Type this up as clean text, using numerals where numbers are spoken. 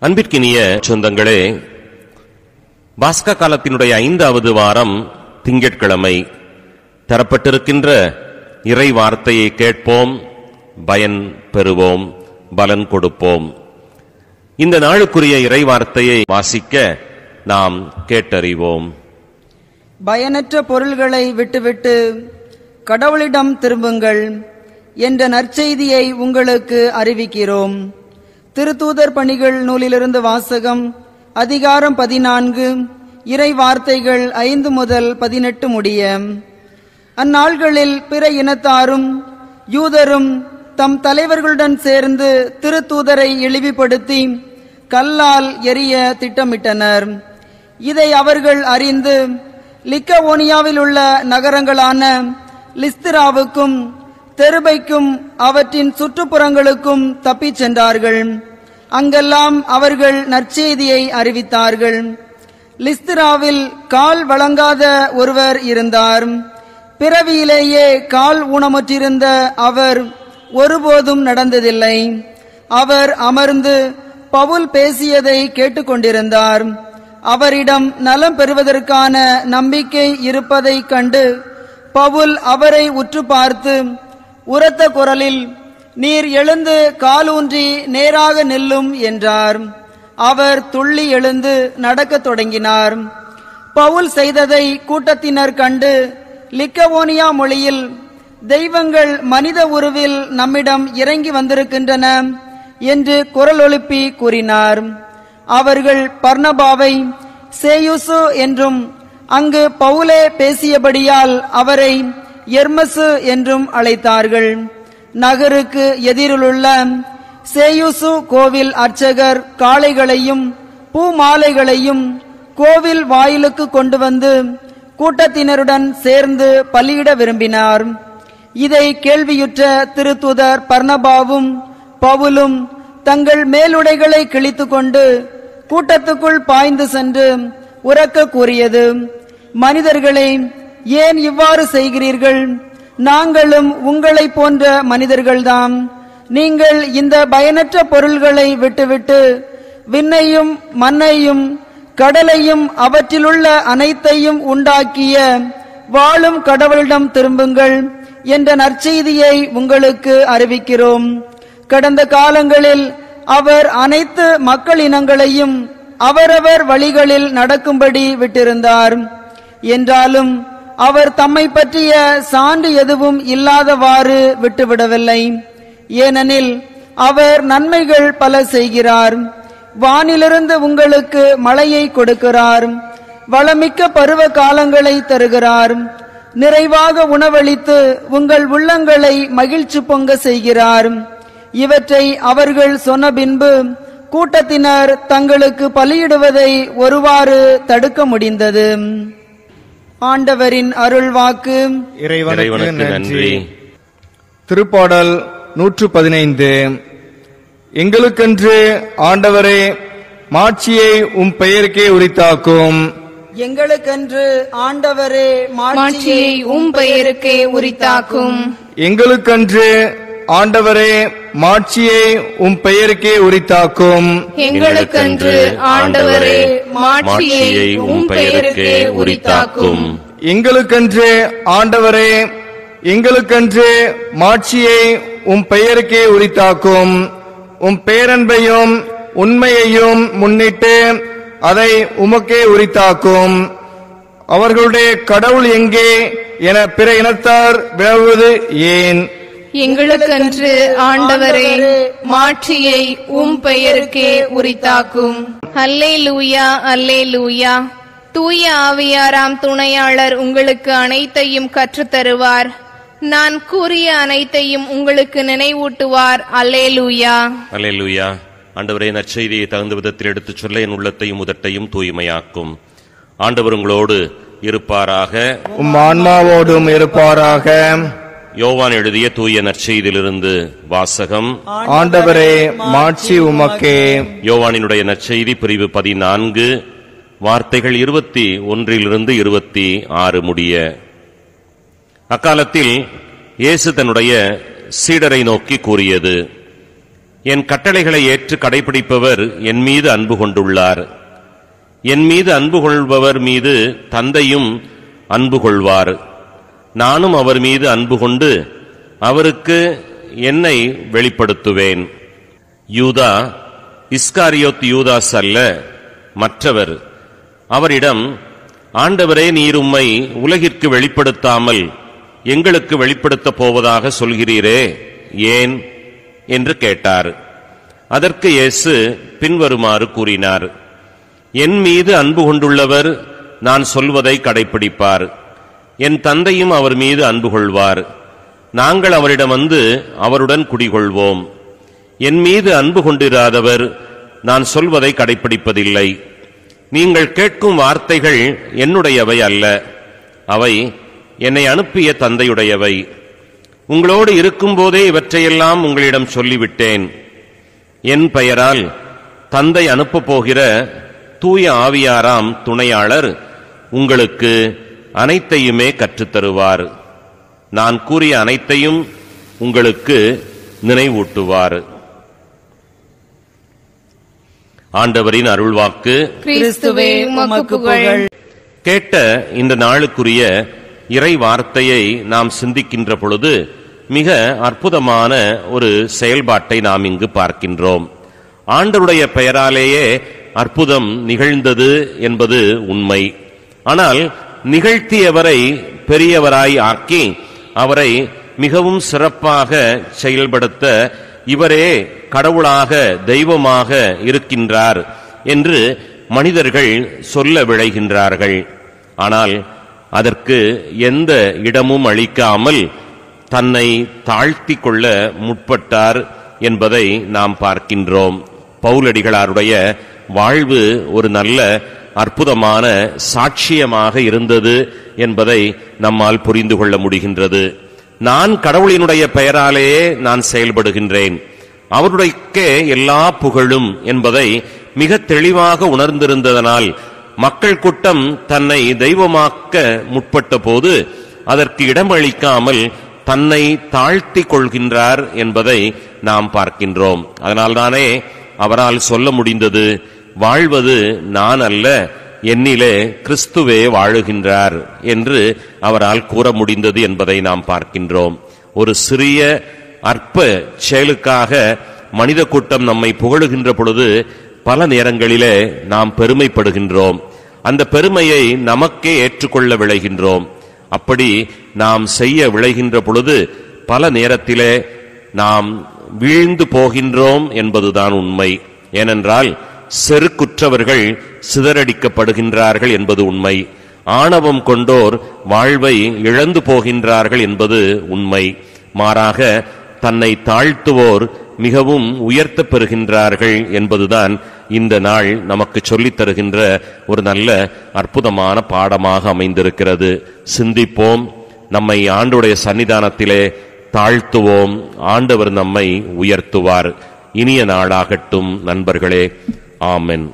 அன்பிற்கினிய சொந்தங்களே, பாஸ்கா காலத்தினுடைய 5வது வாரம் திங்கட்கிழமை. தரப்பட்டிருக்கின்ற இறை வார்த்தையை கேட்போம், பயன் பெறுவோம், பலன் கொடுப்போம். இந்த நாளுக்குரிய இறை வார்த்தையை வாசிக்க நாம் கேட்டறிவோம். பயனற்ற பொருள்களை விட்டுவிட்டு கடவுளிடம் திரும்புங்கள் என்ற நற்செய்தியை உங்களுக்கு அறிவிக்கிறோம். திருத்தூதர் பணிகள் நூலிலிருந்து வாசகம். அதிகாரம் 14, இறை வார்த்தைகள் 5 முதல் 18 முடிய. அந்நாள்களில் பிற இனத்தாரும் யூதரும் தம் தலைவர்களுடன் சேர்ந்து திருத்தூதரை இழிவுபடுத்தி கல்லால் எறிய திட்டமிட்டனர். இதை அவர்கள் அறிந்து லிக்கவோனியாவில் உள்ள நகரங்களான லிஸ்திராவுக்கும் தெருபைக்கும் அவற்றின் சுற்றுப்புறங்களுக்கும் தப்பிச் சென்றார்கள். அங்கெல்லாம் அவர்கள் நற்செய்தியை அறிவித்தார்கள். லிஸ்திராவில் கால் வழங்காத ஒருவர் இருந்தார். பிறவியிலேயே கால் ஊனமுற்றிருந்த அவர் ஒருபோதும் நடந்ததில்லை. அவர் அமர்ந்து பவுல் பேசியதை கேட்டுக்கொண்டிருந்தார். அவரிடம் நலம் பெறுவதற்கான நம்பிக்கை இருப்பதை கண்டு பவுல் அவரை உற்று பார்த்து உரத்த குரலில், நீர் எழுந்து காலூன்றி நேராக நில்லும் என்றார். அவர் துள்ளி எழுந்து நடக்கத் தொடங்கினார். பவுல் செய்ததை கூட்டத்தினர் கண்டு லிக்கவோனியா மொழியில், தெய்வங்கள் மனித உருவில் நம்மிடம் இறங்கி வந்திருக்கின்றன என்று குரல் எழுப்பி கூறினார். அவர்கள் பர்னபாவை சேயுசு என்றும் அங்கு பவுலே பேசியபடியால் அவரை எர்மசு என்றும் அழைத்தார்கள். நகருக்கு எதிரிலுள்ள சேயுசு கோவில் அர்ச்சகர் காளைகளையும் பூ மாலைகளையும் கோவில் வாயிலுக்கு கொண்டு வந்து கூட்டத்தினருடன் சேர்ந்து பலியிட விரும்பினார். இதை கேள்வியுற்ற திருத்தூதர் பர்னபாவும் பவுலும் தங்கள் மேலுடைகளை கிழித்து கொண்டு கூட்டத்துக்குள் பாய்ந்து சென்று உரக்க கூறியது, மனிதர்களே, ஏன் இவ்வாறு செய்கிறீர்கள்? நாங்களும் உங்களை போன்ற மனிதர்கள்தான். நீங்கள் இந்த பயனற்ற பொருள்களை விட்டுவிட்டு விண்ணையும் மண்ணையும் கடலையும் அவற்றிலுள்ள அனைத்தையும் உண்டாக்கிய வாழும் கடவுளிடம் திரும்புங்கள் என்ற நற்செய்தியை உங்களுக்கு அறிவிக்கிறோம். கடந்த காலங்களில் அவர் அனைத்து மக்கள் இனங்களையும் அவரவர் வழிகளில் நடக்கும்படி விட்டிருந்தார். என்றாலும் அவர் தம்மை பற்றிய சான்று எதுவும் இல்லாதவாறு விட்டுவிடவில்லை. ஏனெனில் அவர் நன்மைகள் பல செய்கிறார். வானிலிருந்து உங்களுக்கு மழையை கொடுக்கிறார். வளமிக்க பருவ காலங்களை தருகிறார். நிறைவாக உணவளித்து உங்கள் உள்ளங்களை மகிழ்ச்சி பொங்க செய்கிறார். இவற்றை அவர்கள் சொன்ன பின்பு கூட்டத்தினர் தங்களுக்கு பலியிடுவதை ஒருவாறு தடுக்க முடிந்தது. ஆண்டவரின் அருள்வாக்கு. இறைவனுக்கு நன்றி. திருப்பாடல் 115. எங்களுக்கென்று ஆண்டவரே மாட்சியை உம் பெயருக்கே உரித்தாக்கும். எங்களுக்கென்று ஆண்டவரே மாட்சியை உம் பெயருக்கே உரித்தாக்கும். எங்களுக்கென்று ஆண்டவரே மாட்சியை உம் பெயருக்கே உரித்தாக்கும். எங்களுக்கென்று ஆண்டவரே மாட்சியை உம் பெயருக்கே உரித்தாக்கும். எங்களுக்கென்று ஆண்டவரே எங்களுக்கென்று மாட்சியை உம் பெயருக்கே உரித்தாக்கும். உம் பேரன்பையும் உண்மையையும் முன்னிட்டு அதை உமக்கே உரித்தாக்கும். அவர்களுடைய கடவுள் எங்கே என பிற இனத்தார் வினவுவது ஏன்? எங்களுக்கென்று ஆண்டவரே மாட்சியை உம் பெயருக்கே உரித்தாக்கும். அல்லேலூயா, அல்லேலூயா. தூய ஆவியாராம் துணையாளர் உங்களுக்கு அனைத்தையும் கற்றுத்தருவார். நான் கூறிய அனைத்தையும் உங்களுக்கு நினைவூட்டுவார். அல்லேலூயா, அல்லேலூயா. ஆண்டவரே, நற்செய்தியை தகுந்த விதத்தில் எடுத்துச் சொல்ல என் உள்ளத்தையும் உதட்டையும் தூய்மையாக்கும். ஆண்டவர் உங்களோடு இருப்பாராக, உம் ஆன்மாவோடும் இருப்பாராக. யோவான் எழுதிய தூய நற்செய்தியிலிருந்து வாசகம். ஆண்டவரே மாட்சி உமக்கே. யோவானினுடைய நற்செய்தி பிரிவு 14, வார்த்தைகள் 21 - 26 முடிய. அக்காலத்தில் இயேசு தன்னுடைய சீடரை நோக்கி கூறியது, என் கட்டளைகளை ஏற்று கடைபிடிப்பவர் என் மீது அன்பு கொண்டுள்ளார். என் மீது அன்பு கொள்பவர் மீது தந்தையும் அன்பு கொள்வார். நானும் அவர் மீது அன்பு கொண்டு அவருக்கு என்னை வெளிப்படுத்துவேன். யூதா இஸ்காரியோத் யூதாஸ் அல்ல, மற்றவர். அவரிடம், ஆண்டவரே, நீர் உம்மை உலகிற்கு வெளிப்படுத்தாமல் எங்களுக்கு வெளிப்படுத்தப் போவதாக சொல்கிறீரே, ஏன் என்று கேட்டார். அதற்கு இயேசு பின்வருமாறு கூறினார்: என் மீது அன்பு கொண்டுள்ளவர் நான் சொல்வதை கடைப்பிடிப்பார். என் தந்தையும் அவர் மீது அன்பு கொள்வார். நாங்கள் அவரிடம் வந்து அவருடன் குடிகொள்வோம். என் மீது அன்பு கொண்டிராதவர் நான் சொல்வதை கடைப்பிடிப்பதில்லை. நீங்கள் கேட்கும் வார்த்தைகள் என்னுடையவை அல்ல, அவை என்னை அனுப்பிய தந்தையுடையவை. உங்களோடு இருக்கும்போதே இவற்றையெல்லாம் உங்களிடம் சொல்லிவிட்டேன். என் பெயரால் தந்தை அனுப்பப் போகிற தூய ஆவியாராம் துணையாளர் உங்களுக்கு அனைத்தையுமே கற்றுத்தருவார். நான் கூறிய அனைத்தையும் உங்களுக்கு நினைவூட்டுவார். ஆண்டவரின் அருள்வாக்கு. கிறிஸ்துவே உமக்கு புகழ். கேட்ட இந்த நாளுக்குரிய இறை வார்த்தையை நாம் சிந்திக்கின்ற பொழுது மிக அற்புதமான ஒரு செயல்பாட்டை நாம் இங்கு பார்க்கின்றோம். ஆண்டவருடைய பெயராலேயே அற்புதம் நிகழ்ந்தது என்பது உண்மை. ஆனால் நிகழ்த்தியவரை பெரியவராய் ஆக்கி அவரை மிகவும் சிறப்பாக செயல்படுத்த இவரே கடவுளாக தெய்வமாக இருக்கின்றார் என்று மனிதர்கள் சொல்ல விழைகின்றார்கள். ஆனால் அதற்கு எந்த இடமும் அளிக்காமல் தன்னை தாழ்த்தி கொள்ள முற்பட்டார் என்பதை நாம் பார்க்கின்றோம். பவுலடிகளாருடைய வாழ்வு ஒரு நல்ல அற்புதமான சாட்சியமாக இருந்தது என்பதை நம்மால் புரிந்து கொள்ள முடிகின்றது. நான் கடவுளினுடைய பெயராலேயே நான் செயல்படுகின்றேன், அவருடைய எல்லா புகழும் என்பதை மிக தெளிவாக உணர்ந்திருந்ததனால் மக்கள் கூட்டம் தன்னை தெய்வமாக்க முற்பட்ட போது அதற்கு இடமளிக்காமல் தன்னை தாழ்த்தி கொள்கின்றார் என்பதை நாம் பார்க்கின்றோம். அதனால்தானே அவரால் சொல்ல முடிந்தது, வாழ்வது நான் அல்ல, என்னிலே கிறிஸ்துவே வாழுகின்றார் என்று அவரால் கூற முடிந்தது என்பதை நாம் பார்க்கின்றோம். ஒரு சிறிய அற்ப செயலுக்காக மனித கூட்டம் நம்மை புகழுகின்ற பொழுது பல நேரங்களிலே நாம் பெருமைப்படுகின்றோம். அந்த பெருமையை நமக்கே ஏற்றுக்கொள்ள விளைகின்றோம். அப்படி நாம் செய்ய விளைகின்ற பொழுது பல நேரத்திலே நாம் வீழ்ந்து போகின்றோம் என்பதுதான் உண்மை. ஏனென்றால் செருக்குற்றவர்கள் சிதறடிக்கப்படுகின்றார்கள் என்பது உண்மை. ஆணவம் கொண்டோர் வாழ்வை இழந்து போகின்றார்கள் என்பது உண்மை. மாறாக தன்னை தாழ்த்துவோர் மிகவும் உயர்த்தப் பெறுகின்றார்கள் என்பதுதான் இந்த நாள் நமக்கு சொல்லித் தருகின்ற ஒரு நல்ல அற்புதமான பாடமாக அமைந்திருக்கிறது. சிந்திப்போம், நம்மை ஆண்டவருடைய சன்னிதானத்திலே தாழ்த்துவோம், ஆண்டவர் நம்மை உயர்த்துவார். இனிய நாளாகட்டும் நண்பர்களே. ஆமென்.